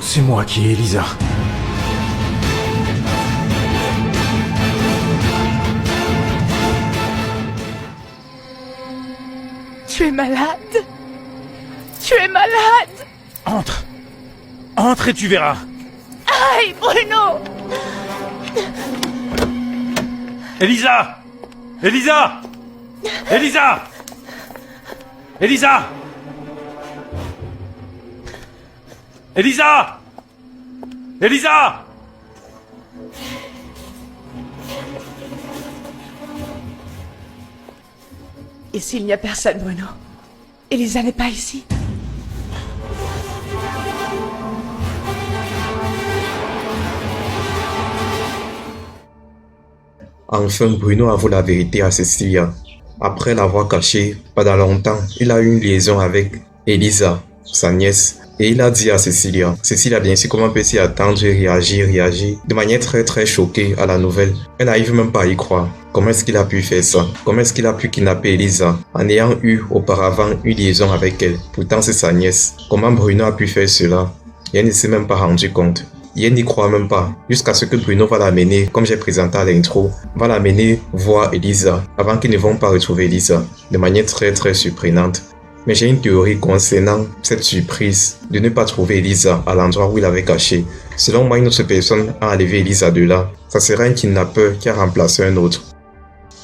C'est moi qui ai Elisa. Tu es malade. Tu es malade. Entre. Entre et tu verras. Aïe, Bruno. Elisa! Elisa! Elisa! Elisa! Elisa! Elisa! Ici, il n'y a personne, Bruno. Elisa n'est pas ici. Enfin, Bruno avoue la vérité à Cecilia. Après l'avoir cachée pendant longtemps, il a eu une liaison avec Elisa, sa nièce, et il a dit à Cecilia. Cecilia, bien sûr, comment peut s'y attendre et réagir de manière très choquée à la nouvelle. Elle n'arrive même pas à y croire. Comment est-ce qu'il a pu faire ça? Comment est-ce qu'il a pu kidnapper Elisa en ayant eu auparavant une liaison avec elle? Pourtant, c'est sa nièce. Comment Bruno a pu faire cela? Et elle ne s'est même pas rendu compte. Et elle n'y croit même pas, jusqu'à ce que Bruno va l'amener, comme j'ai présenté à l'intro, va l'amener voir Elisa, avant qu'ils ne vont pas retrouver Elisa, de manière très surprenante. Mais j'ai une théorie concernant cette surprise de ne pas trouver Elisa à l'endroit où il avait caché. Selon moi, une autre personne a enlevé Elisa de là. Ça sera un kidnappeur qui a remplacé un autre.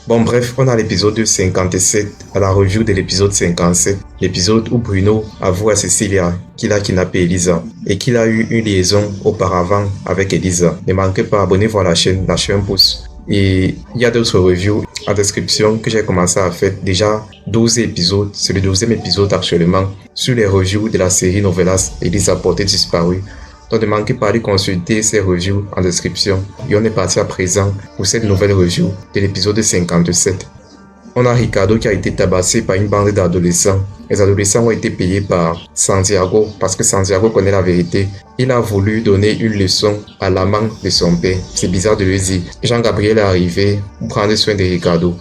Bon bref, on a l'épisode 57, à la review de l'épisode 57, l'épisode où Bruno avoue à Cecilia qu'il a kidnappé Elisa et qu'il a eu une liaison auparavant avec Elisa. Ne manquez pas, abonnez-vous à la chaîne, lâchez un pouce. Et il y a d'autres reviews en description que j'ai commencé à faire, déjà 12 épisodes, c'est le 12e épisode actuellement, sur les reviews de la série Novelas Elisa portée disparue. Donc ne manquez pas de consulter ces reviews en description. Et on est parti à présent pour cette nouvelle review de l'épisode 57. On a Ricardo qui a été tabassé par une bande d'adolescents. Les adolescents ont été payés par Santiago parce que Santiago connaît la vérité. Il a voulu donner une leçon à l'amant de son père. C'est bizarre de le dire. Jean-Gabriel est arrivé pour prendre soin de Ricardo.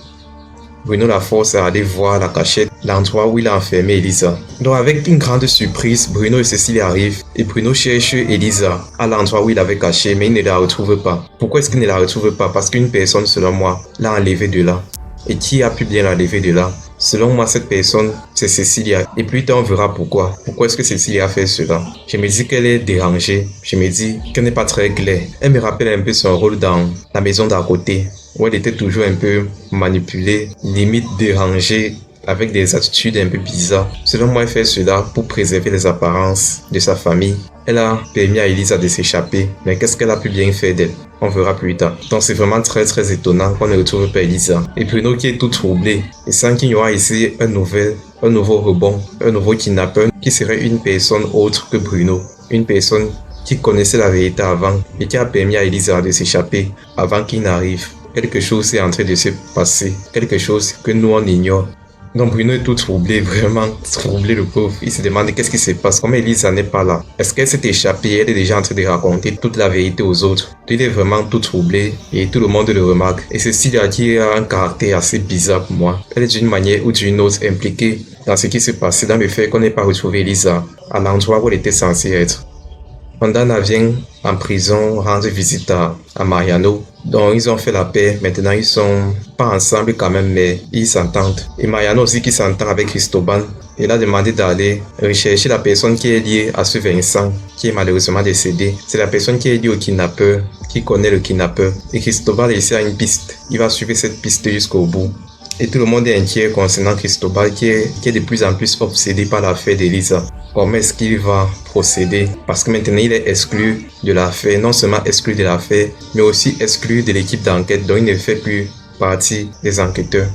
Bruno la force à aller voir la cachette, l'endroit où il a enfermé Elisa. Donc avec une grande surprise, Bruno et Cécile arrivent et Bruno cherche Elisa à l'endroit où il avait caché, mais il ne la retrouve pas. Pourquoi est-ce qu'il ne la retrouve pas? Parce qu'une personne, selon moi, l'a enlevée de là. Et qui a pu bien l'enlever de là? Selon moi, cette personne, c'est Cecilia. Et plus tard, on verra pourquoi. Pourquoi est-ce que Cecilia a fait cela? Je me dis qu'elle est dérangée. Je me dis qu'elle n'est pas très claire. Elle me rappelle un peu son rôle dans la maison d'à côté, où elle était toujours un peu manipulée, limite dérangée, avec des attitudes un peu bizarres. Selon moi, elle fait cela pour préserver les apparences de sa famille. Elle a permis à Elisa de s'échapper, mais qu'est-ce qu'elle a pu bien faire d'elle? On verra plus tard. Donc c'est vraiment très étonnant qu'on ne retrouve pas Elisa. Et Bruno qui est tout troublé, et sent qu'il y aura ici un nouveau rebond, un nouveau kidnappeur qui serait une personne autre que Bruno. Une personne qui connaissait la vérité avant et qui a permis à Elisa de s'échapper avant qu'il n'arrive. Quelque chose est en train de se passer, quelque chose que nous on ignore. Donc Bruno est tout troublé, vraiment troublé le pauvre. Il se demande qu'est-ce qui se passe, comment Elisa n'est pas là. Est-ce qu'elle s'est échappée, elle est déjà en train de raconter toute la vérité aux autres. Il est vraiment tout troublé et tout le monde le remarque. Et Cecilia qui a un caractère assez bizarre pour moi. Elle est d'une manière ou d'une autre impliquée dans ce qui s'est passé, dans le fait qu'on n'ait pas retrouvé Elisa à l'endroit où elle était censée être. Ondana vient en prison rendre visite à Mariano. Donc ils ont fait la paix. Maintenant ils sont pas ensemble quand même, mais ils s'entendent. Et Mariano aussi qui s'entend avec Cristobal. Il a demandé d'aller rechercher la personne qui est liée à ce Vincent qui est malheureusement décédé. C'est la personne qui est liée au kidnappeur, qui connaît le kidnappeur. Et Cristobal ici a une piste. Il va suivre cette piste jusqu'au bout. Et tout le monde est inquiet concernant Cristobal qui est de plus en plus obsédé par l'affaire d'Elisa. Comment est-ce qu'il va procéder? Parce que maintenant il est exclu de l'affaire, non seulement exclu de l'affaire, mais aussi exclu de l'équipe d'enquête, dont il ne fait plus partie des enquêteurs.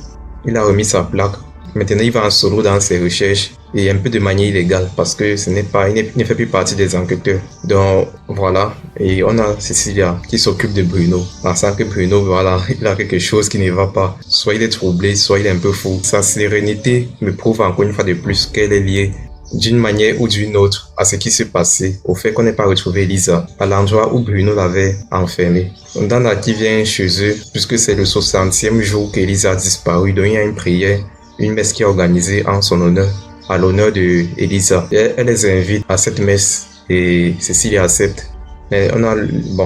Il a remis sa plaque. Maintenant il va en solo dans ses recherches et un peu de manière illégale parce que il ne fait plus partie des enquêteurs. Donc voilà, et on a Cecilia qui s'occupe de Bruno, pensant que Bruno, voilà, il a quelque chose qui ne va pas. Soit il est troublé, soit il est un peu fou. Sa sérénité me prouve encore une fois de plus qu'elle est liée d'une manière ou d'une autre à ce qui s'est passé, au fait qu'on n'ait pas retrouvé Elisa à l'endroit où Bruno l'avait enfermée. Ondana qui vient chez eux, puisque c'est le 60e jour qu'Elisa a disparu, donc il y a une prière, une messe qui est organisée en son honneur, à l'honneur de Elisa. Et elle les invite à cette messe et Cécilia accepte. Mais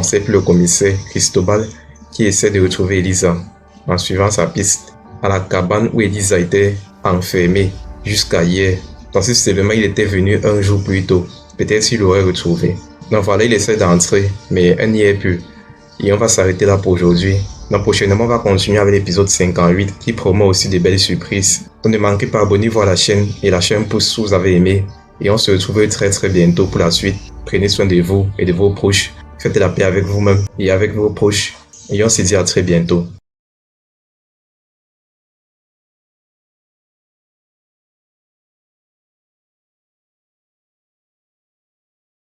c'est le commissaire Cristobal qui essaie de retrouver Elisa en suivant sa piste à la cabane où Elisa était enfermée jusqu'à hier. Dans ce seulement il était venu un jour plus tôt. Peut-être s'il l'aurait retrouvé. Donc voilà, il essaie d'entrer, mais elle n'y est plus. Et on va s'arrêter là pour aujourd'hui. Donc prochainement, on va continuer avec l'épisode 58 qui promet aussi de belles surprises. Donc ne manquez pas, abonnez-vous à la chaîne et la chaîne pouce si vous avez aimé. Et on se retrouve très bientôt pour la suite. Prenez soin de vous et de vos proches. Faites la paix avec vous-même et avec vos proches. Et on se dit à très bientôt.